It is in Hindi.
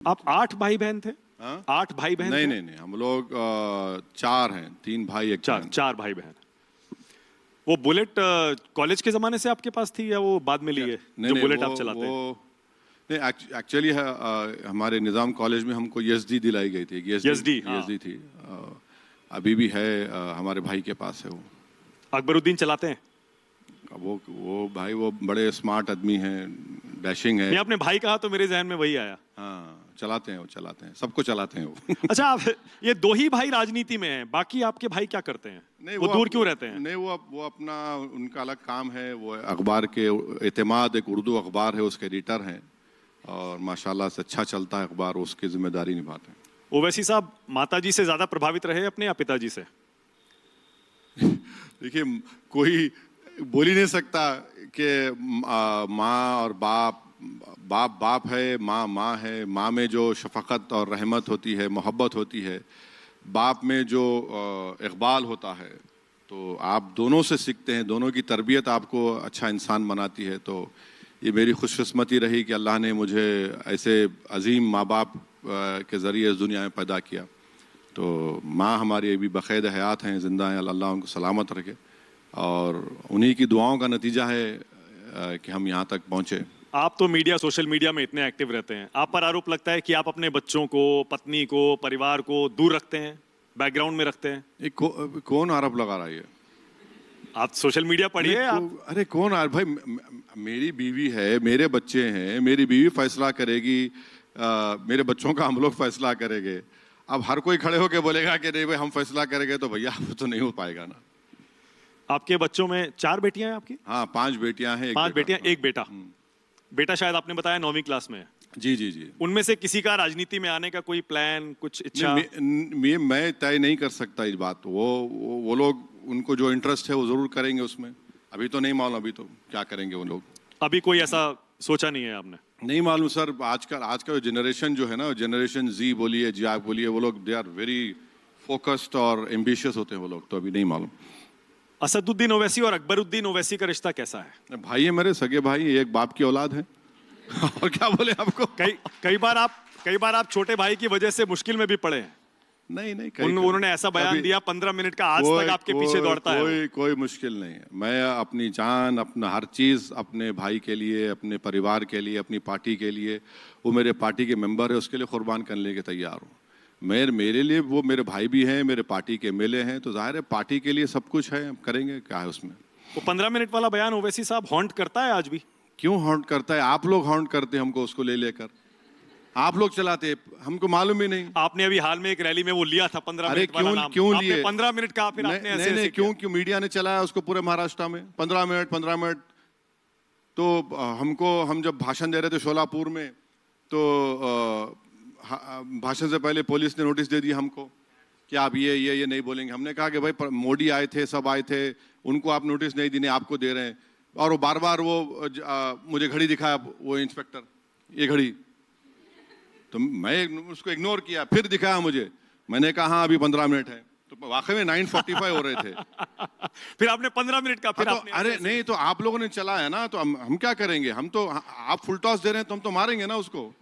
आप 8 भाई बहन थे? हाँ? 8 भाई बहन नहीं थे? नहीं नहीं, हम लोग 4 हैं, 3 भाई एक बहन। 4 भाई बहन। वो बुलेट कॉलेज के जमाने से आपके पास थी या वो बाद में ली है जो बुलेट आप चलाते हैं? नहीं, एक्चुअली हमारे निज़ाम कॉलेज में हमको ESD दिलाई गई थी। ESD थी। अभी भी है, हमारे भाई के पास है वो। अकबरुद्दीन चलाते हैं? वो भाई वो बड़े स्मार्ट आदमी हैं, डैशिंग है। नहीं, आपने भाई कहा तो मेरे जहन में वही आया। हाँ, चलाते हैं, सबको चलाते हैं वो। अच्छा, आप ये 2 ही भाई राजनीति में हैं, बाकी आपके भाई क्या करते हैं? नहीं, वो दूर क्यों रहते हैं? नहीं, वो अपना उनका अलग काम है। वो अखबार के एतमाद, एक उर्दू अखबार है, उसके एडिटर हैं और माशाल्लाह से अच्छा चलता है अखबार, उसकी जिम्मेदारी निभाते हैं। ओवैसी साहब माताजी से ज्यादा प्रभावित रहे अपने या पिताजी से? देखिए, कोई बोल ही नहीं सकता कि माँ और बाप है, माँ है। माँ में जो शफकत और रहमत होती है, मोहब्बत होती है, बाप में जो इकबाल होता है, तो आप दोनों से सीखते हैं। दोनों की तरबियत आपको अच्छा इंसान बनाती है। तो ये मेरी खुशकिस्मती रही कि अल्लाह ने मुझे ऐसे अजीम माँ बाप के ज़रिए इस दुनिया में पैदा किया। तो माँ हमारी अभी बक़ैद हयात हैं, ज़िंदा हैं, अल्लाह उनको सलामत रखे। और उन्हीं की दुआओं का नतीजा है कि हम यहाँ तक पहुँचे। आप तो सोशल मीडिया में इतने एक्टिव रहते हैं, आप पर आरोप लगता है कि आप अपने बच्चों को, पत्नी को, परिवार को दूर रखते हैं, बैकग्राउंड में रखते हैं। कौन आरोप लगा रहा है? आप सोशल मीडिया पढ़िए। अरे कौन भाई, मेरी बीवी है, मेरे बच्चे हैं, मेरी बीवी फैसला करेगी, मेरे बच्चों का हम लोग फैसला करेंगे। अब हर कोई खड़े होके बोलेगा कि नहीं भाई हम फैसला करेंगे, तो भैया तो नहीं हो पाएगा ना। आपके बच्चों में 4 बेटियां हैं आपकी? हाँ, 5 बेटियां हैं, 5 बेटियां, 1 बेटा। बेटा शायद आपने बताया 9वीं क्लास में है। जी। उनमें से किसी का राजनीति में आने का कोई प्लान, कुछ इच्छा? मैं तय नहीं कर सकता इस बात। वो लोग, उनको जो इंटरेस्ट है वो जरूर करेंगे उसमें। अभी तो नहीं मालूम, अभी तो क्या करेंगे वो लोग। अभी कोई ऐसा सोचा नहीं है आपने? नहीं मालूम सर। आज का जनरेशन जो है ना, जनरेशन Z बोलिए, जी आप बोलिए, वो लोग दे आर वेरी फोकस्ड और एम्बिशियस होते हैं वो लोग। तो अभी नहीं मालूम। असदुद्दीन ओवैसी और अकबरुद्दीन ओवैसी का रिश्ता कैसा है? भाई है मेरे, सगे भाई, एक बाप की औलाद है। और क्या बोले आपको? कई बार आप छोटे भाई की वजह से मुश्किल में भी पड़े हैं। नहीं, उन्होंने ऐसा बयान दिया 15 मिनट का, आज तक आपके पीछे दौड़ता है। कोई मुश्किल नहीं है। मैं अपनी जान, अपना हर चीज अपने भाई के लिए, अपने परिवार के लिए, अपनी पार्टी के लिए, वो मेरे पार्टी के मेंबर है, उसके लिए कुर्बान करने के तैयार हूँ। मेरे लिए वो मेरे भाई भी हैं, मेरे पार्टी के MLA हैं, तो जाहिर है पार्टी के लिए सब कुछ है, करेंगे, क्या है उसमें। वो 15 मिनट वाला बयान ओवैसी साहब हॉन्ट करता है आज भी? क्यों हॉन्ट करता है? आप लोग हॉन्ट करते हैं हमको, उसको लेकर आप लोग चलाते, हमको मालूम ही नहीं। आपने अभी हाल में एक रैली में वो लिया था 15 मिनट वाला नाम। क्यों लिए? 15 मिनट का फिर आपने ऐसे नहीं, क्यों मीडिया ने चलाया उसको पूरे महाराष्ट्र में 15 मिनट। तो हम जब भाषण दे रहे थे शोलापुर में, तो भाषण से पहले पुलिस ने नोटिस दे दी हमको कि आप ये नहीं बोलेंगे। हमने कहा कि भाई मोदी आए थे, सब आए थे, उनको आप नोटिस नहीं देने, आपको दे रहे हैं। और वो बार वो मुझे घड़ी दिखाया, वो इंस्पेक्टर, ये घड़ी, तो मैं उसको इग्नोर किया। फिर दिखाया मुझे, मैंने कहा हाँ अभी 15 मिनट है, तो वाकई में 9:45 हो रहे थे। फिर आपने 15 मिनट का, फिर तो, आपने अरे नहीं, तो आप लोगों ने चलाया ना, तो हम क्या करेंगे? हम तो, आप फुल टॉस दे रहे हैं तो हम तो मारेंगे ना उसको।